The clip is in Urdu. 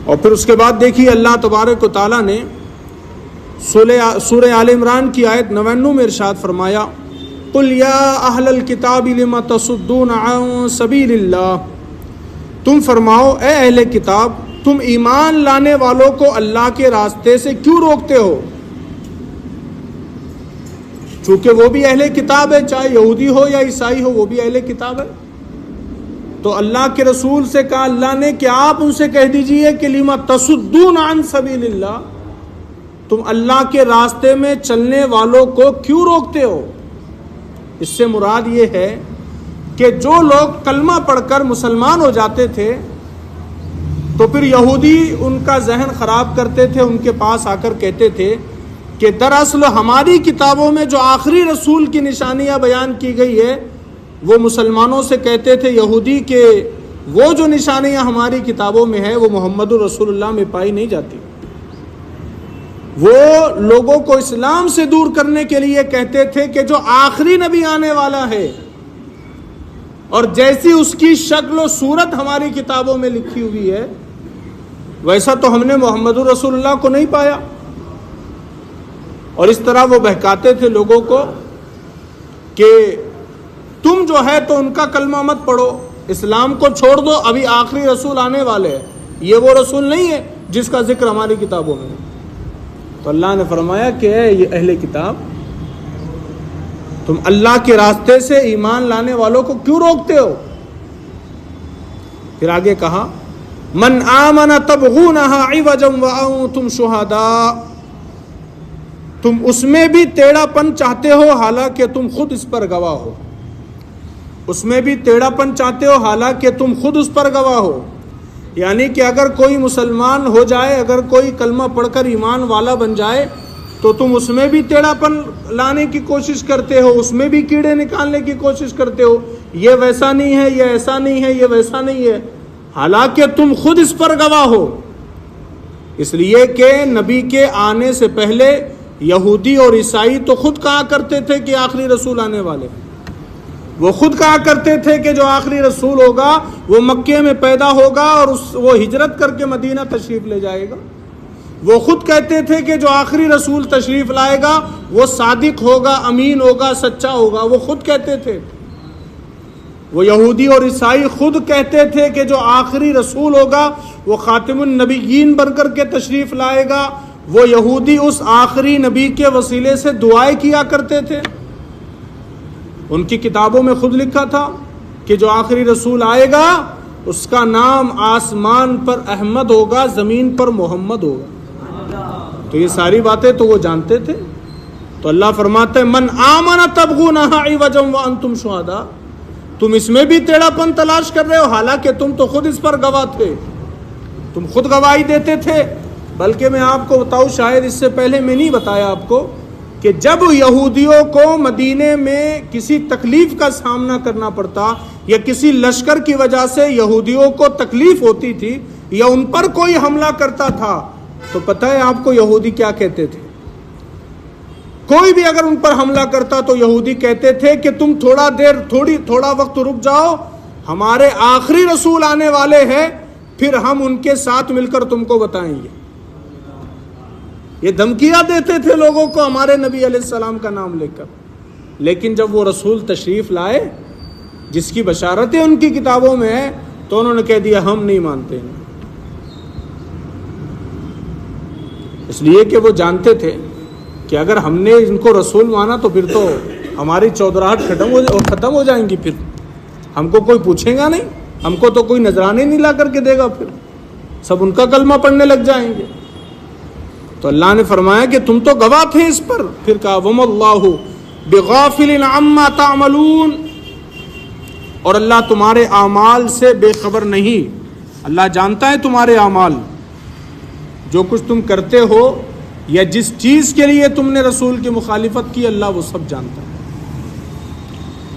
اور پھر اس کے بعد دیکھیے اللہ تبارک و تعالیٰ نے سورہ آل عمران کی آیت 99 میں ارشاد فرمایا قُلْ يَا أَهْلَ الْكِتَابِ لِمَ تَصُدُّونَ عَن سَبِيلِ اللَّهِ، تم فرماؤ اے اہل کتاب، تم ایمان لانے والوں کو اللہ کے راستے سے کیوں روکتے ہو؟ چونکہ وہ بھی اہل کتاب ہے، چاہے یہودی ہو یا عیسائی ہو، وہ بھی اہل کتاب ہے۔ تو اللہ کے رسول سے کہا اللہ نے کہ آپ ان سے کہہ دیجئے کہ لِمَ تَصُدُّونَ عَن سَبِيلِ اللَّهِ، تم اللہ کے راستے میں چلنے والوں کو کیوں روکتے ہو؟ اس سے مراد یہ ہے کہ جو لوگ کلمہ پڑھ کر مسلمان ہو جاتے تھے تو پھر یہودی ان کا ذہن خراب کرتے تھے، ان کے پاس آ کر کہتے تھے کہ دراصل ہماری کتابوں میں جو آخری رسول کی نشانیاں بیان کی گئی ہے وہ مسلمانوں سے کہتے تھے یہودی کہ وہ جو نشانیاں ہماری کتابوں میں ہے وہ محمد رسول اللہ میں پائی نہیں جاتی۔ وہ لوگوں کو اسلام سے دور کرنے کے لیے کہتے تھے کہ جو آخری نبی آنے والا ہے اور جیسی اس کی شکل و صورت ہماری کتابوں میں لکھی ہوئی ہے ویسا تو ہم نے محمد رسول اللہ کو نہیں پایا، اور اس طرح وہ بہکاتے تھے لوگوں کو کہ تم جو ہے تو ان کا کلمہ مت پڑھو، اسلام کو چھوڑ دو، ابھی آخری رسول آنے والے ہیں، یہ وہ رسول نہیں ہے جس کا ذکر ہماری کتابوں میں ہے۔ تو اللہ نے فرمایا کہ اے یہ اہل کتاب، تم اللہ کے راستے سے ایمان لانے والوں کو کیوں روکتے ہو؟ پھر آگے کہا من آمن تبغونها عوجا وانتم شہداء، تم اس میں بھی ٹیڑھا پن چاہتے ہو حالانکہ تم خود اس پر گواہ ہو، اس میں بھی ٹیڑھا پن چاہتے ہو حالانکہ تم خود اس پر گواہ ہو۔ یعنی کہ اگر کوئی مسلمان ہو جائے، اگر کوئی کلمہ پڑھ کر ایمان والا بن جائے تو تم اس میں بھی ٹیڑھا پن لانے کی کوشش کرتے ہو، اس میں بھی کیڑے نکالنے کی کوشش کرتے ہو، یہ ویسا نہیں ہے، یہ ایسا نہیں ہے، یہ ویسا نہیں ہے، حالانکہ تم خود اس پر گواہ ہو۔ اس لیے کہ نبی کے آنے سے پہلے یہودی اور عیسائی تو خود کہا کرتے تھے کہ آخری رسول آنے والے، وہ خود کہا کرتے تھے کہ جو آخری رسول ہوگا وہ مکے میں پیدا ہوگا اور وہ ہجرت کر کے مدینہ تشریف لے جائے گا، وہ خود کہتے تھے کہ جو آخری رسول تشریف لائے گا وہ صادق ہوگا، امین ہوگا، سچا ہوگا، وہ خود کہتے تھے۔ وہ یہودی اور عیسائی خود کہتے تھے کہ جو آخری رسول ہوگا وہ خاتم النبیین بن کر کے تشریف لائے گا، وہ یہودی اس آخری نبی کے وسیلے سے دعائیں کیا کرتے تھے۔ ان کی کتابوں میں خود لکھا تھا کہ جو آخری رسول آئے گا اس کا نام آسمان پر احمد ہوگا، زمین پر محمد ہوگا۔ تو یہ ساری باتیں تو وہ جانتے تھے۔ تو اللہ فرماتا ہے من آمن تبغونها عوجا وانتم شہداء، تم اس میں بھی ٹیڑھا پن تلاش کر رہے ہو حالانکہ تم تو خود اس پر گواہ تھے، تم خود گواہی دیتے تھے۔ بلکہ میں آپ کو بتاؤں، شاید اس سے پہلے میں نہیں بتایا آپ کو کہ جب یہودیوں کو مدینے میں کسی تکلیف کا سامنا کرنا پڑتا یا کسی لشکر کی وجہ سے یہودیوں کو تکلیف ہوتی تھی یا ان پر کوئی حملہ کرتا تھا تو پتہ ہے آپ کو یہودی کیا کہتے تھے؟ کوئی بھی اگر ان پر حملہ کرتا تو یہودی کہتے تھے کہ تم تھوڑا وقت رک جاؤ، ہمارے آخری رسول آنے والے ہیں، پھر ہم ان کے ساتھ مل کر تم کو بتائیں گے۔ یہ دھمکیاں دیتے تھے لوگوں کو ہمارے نبی علیہ السلام کا نام لے کر، لیکن جب وہ رسول تشریف لائے جس کی بشارتیں ان کی کتابوں میں ہیں تو انہوں نے کہہ دیا ہم نہیں مانتے ہیں۔ اس لیے کہ وہ جانتے تھے کہ اگر ہم نے ان کو رسول مانا تو پھر تو ہماری چودراہٹ ختم ہو جائیں گی، پھر ہم کو کوئی پوچھے گا نہیں، ہم کو تو کوئی نذرانے نہیں لا کر کے دے گا، پھر سب ان کا کلمہ پڑھنے لگ جائیں گے۔ تو اللہ نے فرمایا کہ تم تو گواہ تھے اس پر۔ پھر کہا وَمَا اللَّهُ بِغَافِلٍ عَمَّا تَعْمَلُونَ، اور اللہ تمہارے اعمال سے بے خبر نہیں، اللہ جانتا ہے تمہارے اعمال، جو کچھ تم کرتے ہو یا جس چیز کے لیے تم نے رسول کی مخالفت کی، اللہ وہ سب جانتا ہے۔